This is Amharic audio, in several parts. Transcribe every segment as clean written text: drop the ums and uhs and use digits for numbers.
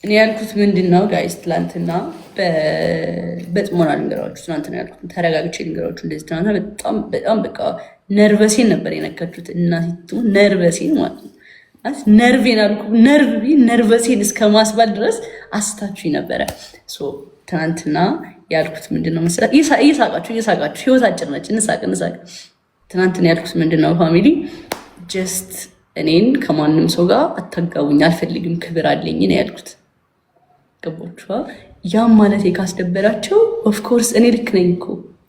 እኔ ያልኩት ምንድነው ጋይስ ትላንትና በጥሞና ልንገራችሁ። ትናንትና ያልኩት ተረጋግቼ ልንገራችሁ። እንደዚህ ትናንትና በጣም በቃ ነርቨሴን ነበር የነካችሁት። እናቲቱ ነርቨሴን ማለት ነው። ነርቬን አልኩ ነርቨሴን እስከ ማስባል ድረስ አስታችሁኝ ነበረ። ትናንትና ያልኩት ምንድነው መሰለህ? እየሳቃችሁ ህይወት አጭር ነች፣ እንሳቅ። ትናንትና ያልኩት ምንድነው ፋሚሊ ጀስት እኔን ከማንም ሰው ጋር አታጋቡኝ፣ አልፈልግም፣ ክብር አለኝ ነው ያልኩት። ገባችኋ? ያም ማለት ካስደበራቸው ኦፍኮርስ እኔ ልክ ነኝ እኮ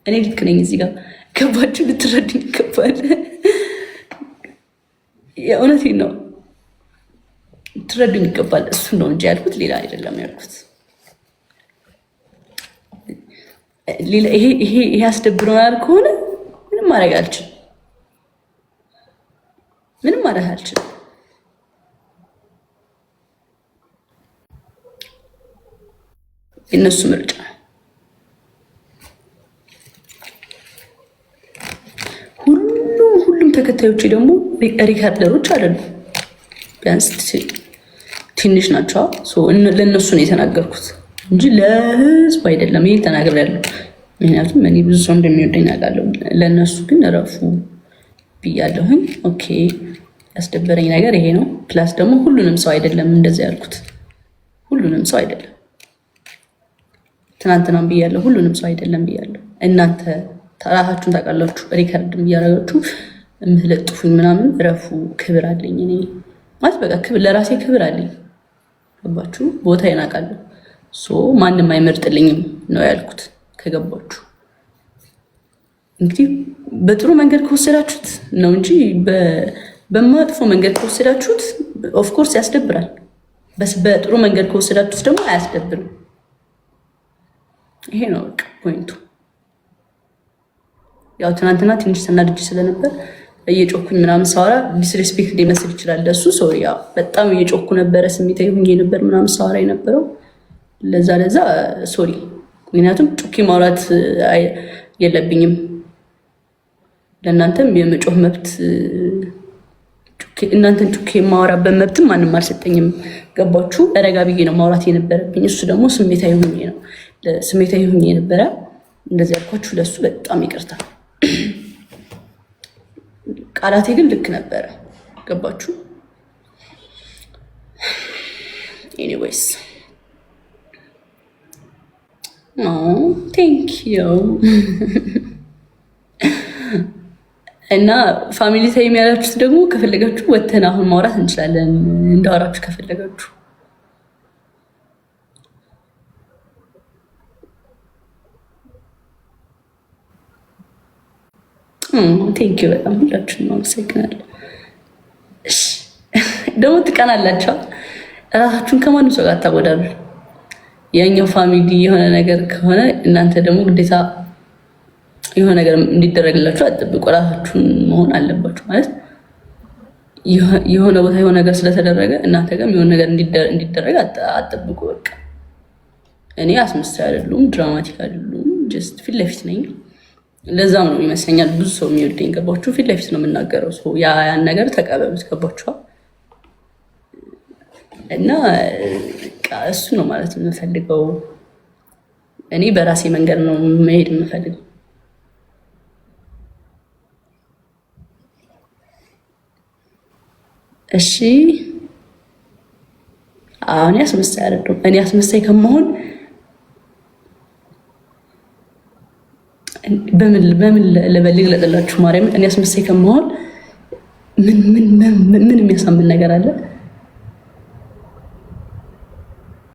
እኔ ልክ ነኝ። እዚህ ጋር ገባችሁ? ልትረዱኝ ይገባል። የእውነቴን ነው፣ ልትረዱኝ ይገባል። እሱ ነው እንጂ ያልኩት ሌላ አይደለም ያልኩት። ይሄ ያስደብረናል ከሆነ ምንም ማድረግ አልችልም። የእነሱ ምርጫ። ሁሉም ተከታዮች ደግሞ ሪካርደሮች አይደሉም፣ ቢያንስ ትንሽ ናቸው። ለእነሱ ነው የተናገርኩት እንጂ ለህዝቡ አይደለም። ይሄ ተናግሬያለሁ፣ ምክንያቱም እኔ ብዙ ሰው እንደሚወደኝ አውቃለሁ። ለእነሱ ግን እረፉ ብያለሁኝ። ኦኬ፣ ያስደበረኝ ነገር ይሄ ነው። ፕላስ ደግሞ ሁሉንም ሰው አይደለም እንደዚህ ያልኩት፣ ሁሉንም ሰው አይደለም። ትናንትናም ብያለሁ፣ ሁሉንም ሰው አይደለም ብያለሁ። እናንተ ራሳችሁን ታውቃላችሁ። ሪከርድ እያደረጋችሁ የምትለጥፉኝ ምናምን እረፉ። ክብር አለኝ እኔ ማለት በቃ ለራሴ ክብር አለኝ። ገባችሁ? ቦታ ይናቃለሁ። ማንም አይመርጥልኝም ነው ያልኩት። ከገባችሁ እንግዲህ በጥሩ መንገድ ከወሰዳችሁት ነው እንጂ በመጥፎ መንገድ ከወሰዳችሁት ኦፍኮርስ ያስደብራል። በጥሩ መንገድ ከወሰዳችሁት ደግሞ አያስደብርም። ይሄ ነው በቃ ፖይንቱ። ያው ትናንትና ትንሽ ተናድጄ ስለነበር እየጮኩኝ ምናምን ሳወራ ዲስሬስፔክት ሊመስል ይችላል ለሱ። ሶሪ፣ ያው በጣም እየጮኩ ነበረ፣ ስሜታዊ ሆኜ ነበር ምናምን ሳወራ የነበረው። ለዛ ሶሪ። ምክንያቱም ጮኬ ማውራት የለብኝም። ለእናንተም የመጮህ መብት እናንተን ጮኬ የማወራበት መብትም ማንም አልሰጠኝም። ገባችሁ? ረጋ ብዬ ነው ማውራት የነበረብኝ። እሱ ደግሞ ስሜታዊ ሆኜ ነበረ እንደዚህ ያልኳችሁ። ለሱ በጣም ይቅርታ። ቃላቴ ግን ልክ ነበረ። ገባችሁ? ኤኒዌይስ ቴንክ ዩ። እና ፋሚሊ ታይም ያላችሁት ደግሞ ከፈለጋችሁ ወተን አሁን ማውራት እንችላለን፣ እንዳወራችሁ ከፈለጋችሁ። ቴንክ ዩ በጣም ሁላችሁም አመሰግናለሁ። ደግሞ ትቀናላችሁ። እራሳችሁን ከማንም ሰው ጋር ታወዳሉ። የኛው ፋሚሊ የሆነ ነገር ከሆነ እናንተ ደግሞ ግዴታ የሆነ ነገር እንዲደረግላችሁ አትጠብቁ። እራሳችሁን መሆን አለባችሁ። ማለት የሆነ ቦታ የሆነ ነገር ስለተደረገ እናንተ ጋርም የሆነ ነገር እንዲደረግ አትጠብቁ። በቃ እኔ አስመሳይ አይደሉም፣ ድራማቲክ አይደሉም። ጀስት ፊት ለፊት ነኝ። ለዛም ነው ይመስለኛል ብዙ ሰው የሚወደኝ። ገባችሁ? ፊት ለፊት ነው የምናገረው። ያን ነገር ተቀበሉት። ገባችኋል? እና እሱ ነው ማለት የምፈልገው። እኔ በራሴ መንገድ ነው መሄድ የምፈልገው። እሺ፣ አሁን አስመሳይ አይደለም። እኔ አስመሳይ ከመሆን በምን ልግለጥላችሁ? ማርያም፣ እኔ አስመሳይ ከመሆን ምን የሚያሳምን ነገር አለ?